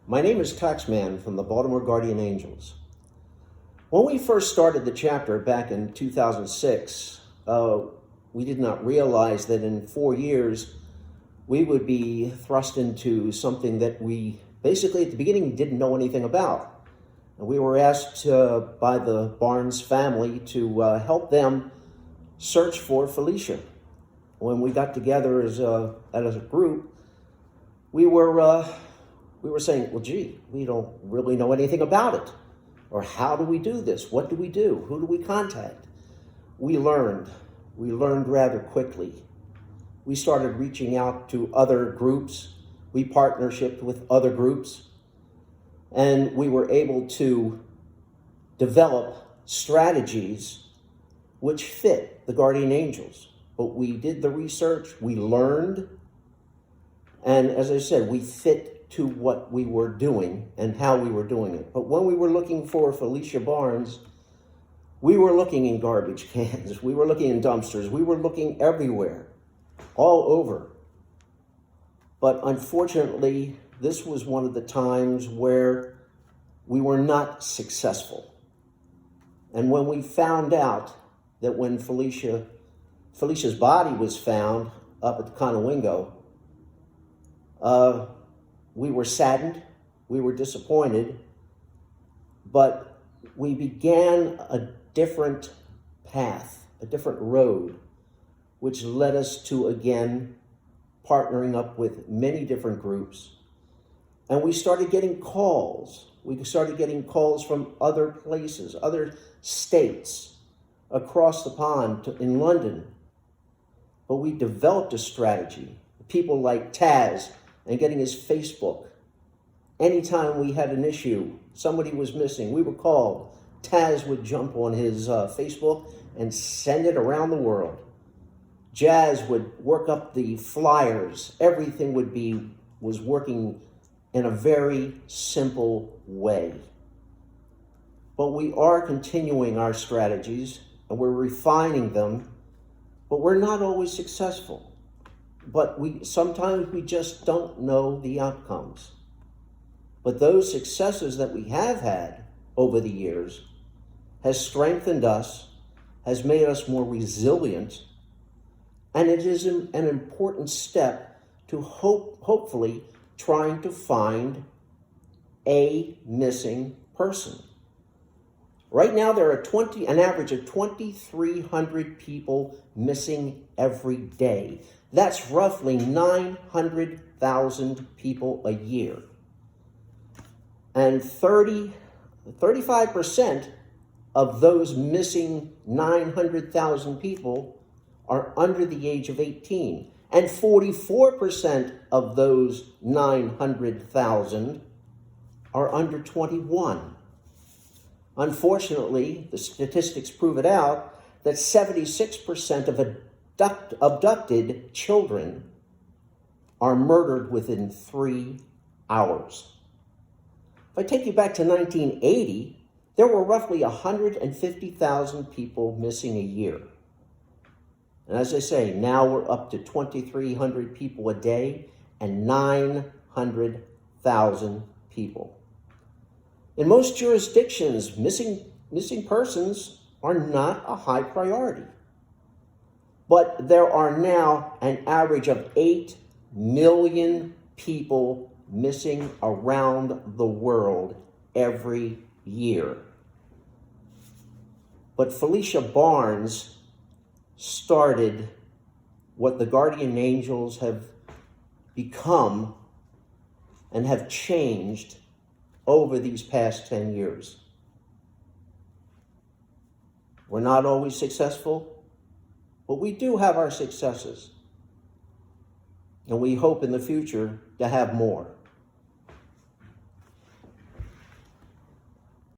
My name is Taxman from the Baltimore Guardian Angels. When we first started the chapter back in 2006, we did not realize that in 4 years we would be thrust into something that we basically at the beginning didn't know anything about. And we were asked by the Barnes family to help them search for Felicia. When we got together as a group, we were saying, well, gee, we don't really know anything about it. Or how do we do this? What do we do? Who do we contact? We learned rather quickly. We started reaching out to other groups. We partnershiped with other groups. And we were able to develop strategies which fit the Guardian Angels. But we did the research, we learned, and as I said, we fit to what we were doing and how we were doing it. But when we were looking for Felicia Barnes, we were looking in garbage cans, we were looking in dumpsters, we were looking everywhere, all over. But unfortunately, this was one of the times where we were not successful. And when we found out that when Felicia's body was found up at the Conowingo, we were saddened, we were disappointed, but we began a different path, a different road, which led us to, again, partnering up with many different groups. And we started getting calls. We started getting calls from other places, other states, across the pond in London. But we developed a strategy. People like Taz and getting his Facebook. Anytime we had an issue, somebody was missing, we were called. Taz would jump on his Facebook and send it around the world. Jazz would work up the flyers. Everything was working in a very simple way. But we are continuing our strategies and we're refining them, but we're not always successful. But sometimes we just don't know the outcomes. But those successes that we have had over the years has strengthened us, has made us more resilient, and it is an important step to hopefully trying to find a missing person. Right now, there are an average of 2,300 people missing every day. That's roughly 900,000 people a year. And 35% of those missing 900,000 people are under the age of 18. And 44% of those 900,000 are under 21. Unfortunately, the statistics prove it out that 76% of abducted children are murdered within 3 hours. If I take you back to 1980, there were roughly 150,000 people missing a year. And as I say, now we're up to 2,300 people a day and 900,000 people. In most jurisdictions, missing persons are not a high priority. But there are now an average of 8 million people missing around the world every year. But Felicia Barnes started what the Guardian Angels have become and have changed over these past 10 years. We're not always successful, but we do have our successes. And we hope in the future to have more.